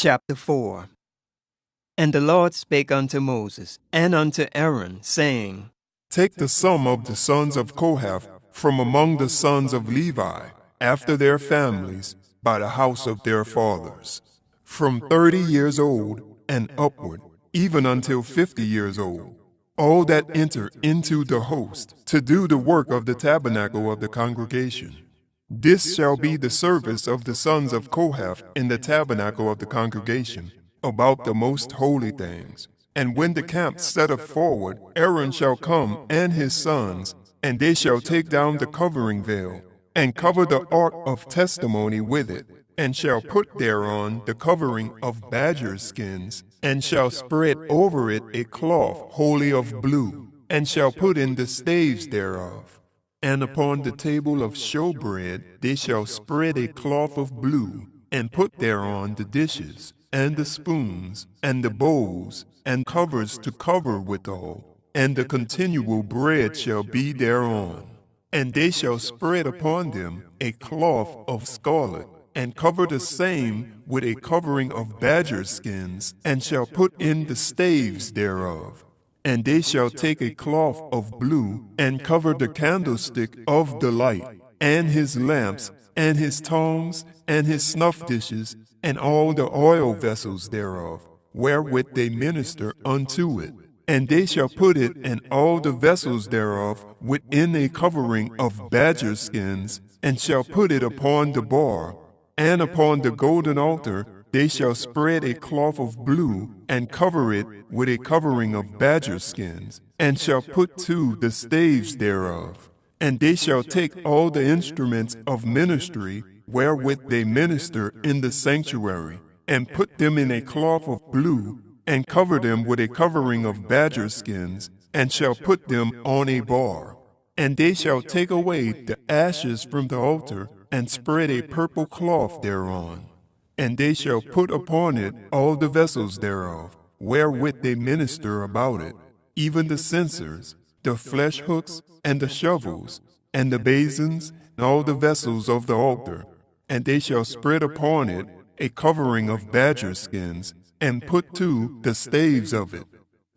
Chapter 4. And the Lord spake unto Moses and unto Aaron, saying, Take the sum of the sons of Kohath from among the sons of Levi, after their families, by the house of their fathers, from 30 years old and upward, even until 50 years old, all that enter into the host to do the work of the tabernacle of the congregation. This shall be the service of the sons of Kohath in the tabernacle of the congregation, about the most holy things. And when the camp setteth forward, Aaron shall come and his sons, and they shall take down the covering veil, and cover the ark of testimony with it, and shall put thereon the covering of badger skins, and shall spread over it a cloth wholly of blue, and shall put in the staves thereof. And upon the table of showbread they shall spread a cloth of blue, and put thereon the dishes, and the spoons, and the bowls, and covers to cover withal, and the continual bread shall be thereon. And they shall spread upon them a cloth of scarlet, and cover the same with a covering of badger skins, and shall put in the staves thereof. And they shall take a cloth of blue, and cover the candlestick of the light, and his lamps, and his tongs, and his snuff dishes, and all the oil vessels thereof, wherewith they minister unto it. And they shall put it and all the vessels thereof within a covering of badger skins, and shall put it upon the bar. And upon the golden altar they shall spread a cloth of blue, and cover it with a covering of badger skins, and shall put to the staves thereof. And they shall take all the instruments of ministry wherewith they minister in the sanctuary, and put them in a cloth of blue, and cover them with a covering of badger skins, and shall put them on a bar. And they shall take away the ashes from the altar, and spread a purple cloth thereon. And they shall put upon it all the vessels thereof, wherewith they minister about it, even the censers, the flesh hooks, and the shovels, and the basins, and all the vessels of the altar. And they shall spread upon it a covering of badger skins, and put to the staves of it.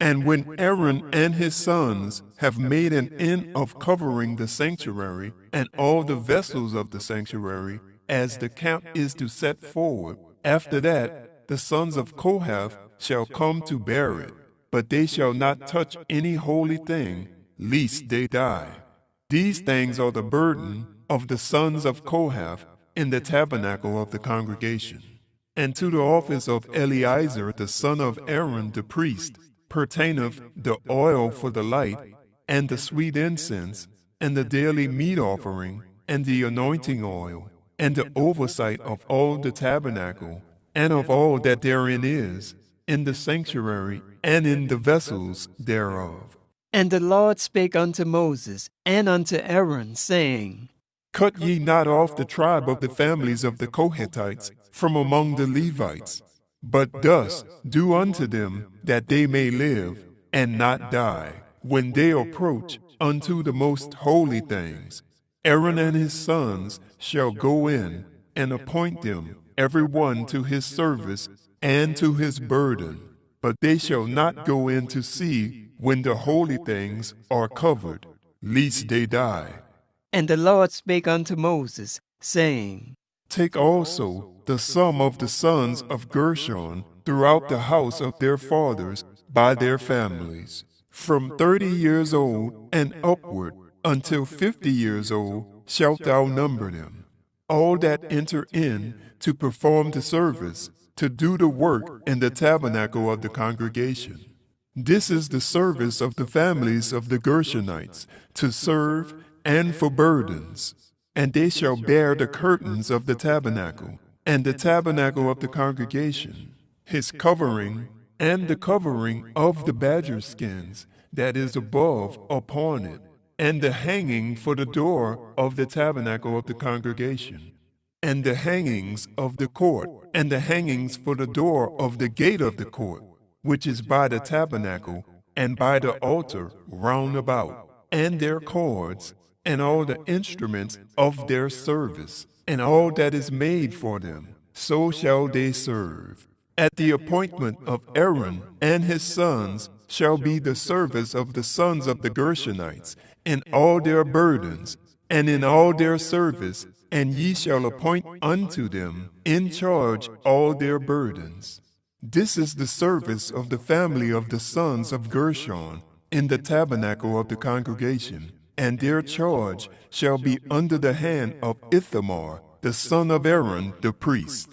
And when Aaron and his sons have made an end of covering the sanctuary, and all the vessels of the sanctuary, as the camp is to set forward, after that the sons of Kohath shall come to bear it, but they shall not touch any holy thing, lest they die. These things are the burden of the sons of Kohath in the tabernacle of the congregation. And to the office of Eleazar the son of Aaron the priest pertaineth the oil for the light, and the sweet incense, and the daily meat offering, and the anointing oil, and the oversight of all the tabernacle, and of all that therein is, in the sanctuary, and in the vessels thereof. And the Lord spake unto Moses and unto Aaron, saying, Cut ye not off the tribe of the families of the Kohathites from among the Levites, but thus do unto them that they may live, and not die, when they approach unto the most holy things. Aaron and his sons shall go in, and appoint them, every one to his service and to his burden. But they shall not go in to see when the holy things are covered, lest they die. And the Lord spake unto Moses, saying, Take also the sum of the sons of Gershon throughout the house of their fathers by their families, from 30 years old and upward until 50 years old shalt thou number them, all that enter in to perform the service, to do the work in the tabernacle of the congregation. This is the service of the families of the Gershonites, to serve and for burdens. And they shall bear the curtains of the tabernacle, and the tabernacle of the congregation, his covering, and the covering of the badger skins that is above upon it, and the hanging for the door of the tabernacle of the congregation, and the hangings of the court, and the hangings for the door of the gate of the court, which is by the tabernacle, and by the altar round about, and their cords, and all the instruments of their service, and all that is made for them, so shall they serve. At the appointment of Aaron and his sons shall be the service of the sons of the Gershonites in all their burdens, and in all their service, and ye shall appoint unto them in charge all their burdens. This is the service of the family of the sons of Gershon in the tabernacle of the congregation, and their charge shall be under the hand of Ithamar, the son of Aaron the priest.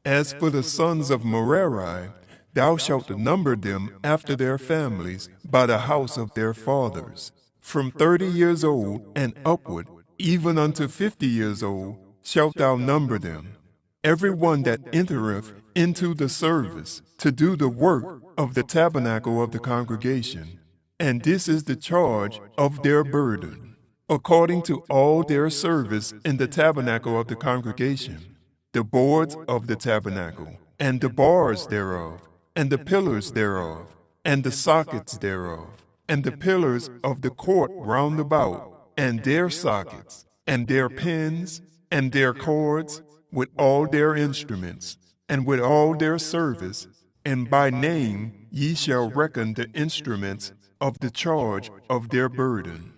As for the sons of Merari, thou shalt number them after their families by the house of their fathers. From 30 years old and upward, even unto 50 years old, shalt thou number them. Every one that entereth into the service to do the work of the tabernacle of the congregation. And this is the charge of their burden, according to all their service in the tabernacle of the congregation, the boards of the tabernacle, and the bars thereof, and the pillars thereof, and the sockets thereof, and the pillars of the court round about, and their sockets, and their pins, and their cords, with all their instruments, and with all their service, and by name ye shall reckon the instruments of the charge of their burden.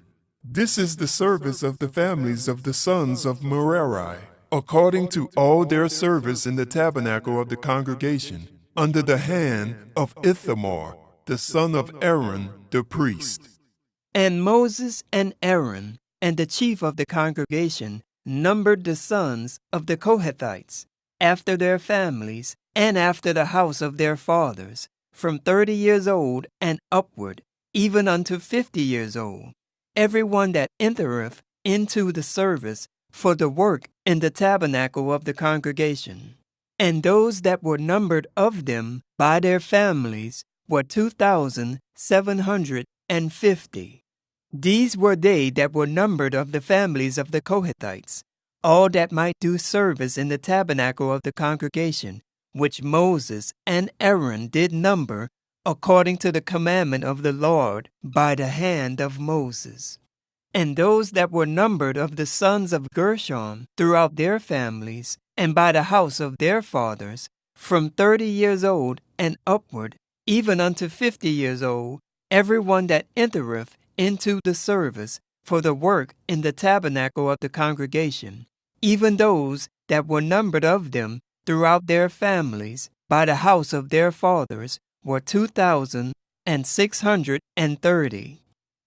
This is the service of the families of the sons of Merari, according to all their service in the tabernacle of the congregation, under the hand of Ithamar, the son of Aaron the priest. And Moses and Aaron and the chief of the congregation numbered the sons of the Kohathites, after their families, and after the house of their fathers, from 30 years old and upward, even unto 50 years old, every one that entereth into the service for the work in the tabernacle of the congregation. And those that were numbered of them by their families were 2,750. These were they that were numbered of the families of the Kohathites, all that might do service in the tabernacle of the congregation, which Moses and Aaron did number according to the commandment of the Lord by the hand of Moses. And those that were numbered of the sons of Gershon throughout their families, and by the house of their fathers, from 30 years old and upward, even unto 50 years old, every one that entereth into the service for the work in the tabernacle of the congregation, even those that were numbered of them throughout their families, by the house of their fathers, were 2,630.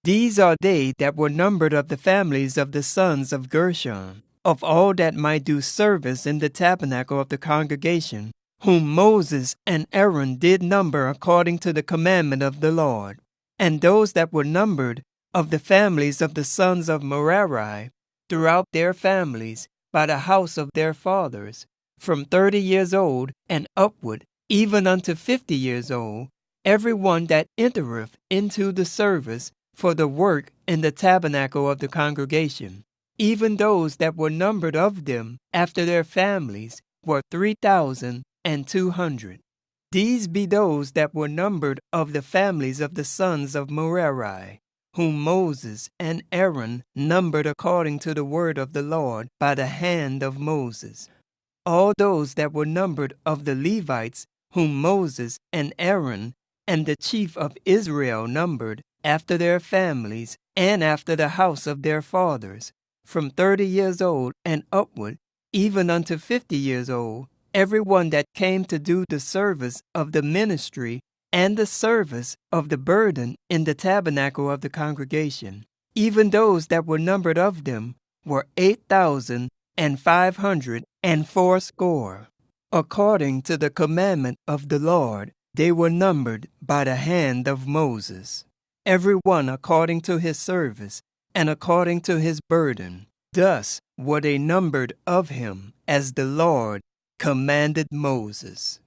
These are they that were numbered of the families of the sons of Gershon, of all that might do service in the tabernacle of the congregation, whom Moses and Aaron did number according to the commandment of the Lord. And those that were numbered of the families of the sons of Merari, throughout their families, by the house of their fathers, from 30 years old and upward, even unto 50 years old, every one that entereth into the service for the work in the tabernacle of the congregation, even those that were numbered of them after their families, were 3,200. These be those that were numbered of the families of the sons of Merari, whom Moses and Aaron numbered according to the word of the Lord by the hand of Moses. All those that were numbered of the Levites, whom Moses and Aaron and the chief of Israel numbered, after their families, and after the house of their fathers, from 30 years old and upward, even unto 50 years old, every one that came to do the service of the ministry and the service of the burden in the tabernacle of the congregation, even those that were numbered of them were 8,580. According to the commandment of the Lord, they were numbered by the hand of Moses, every one according to his service and according to his burden. Thus were they numbered of him, as the Lord commanded Moses.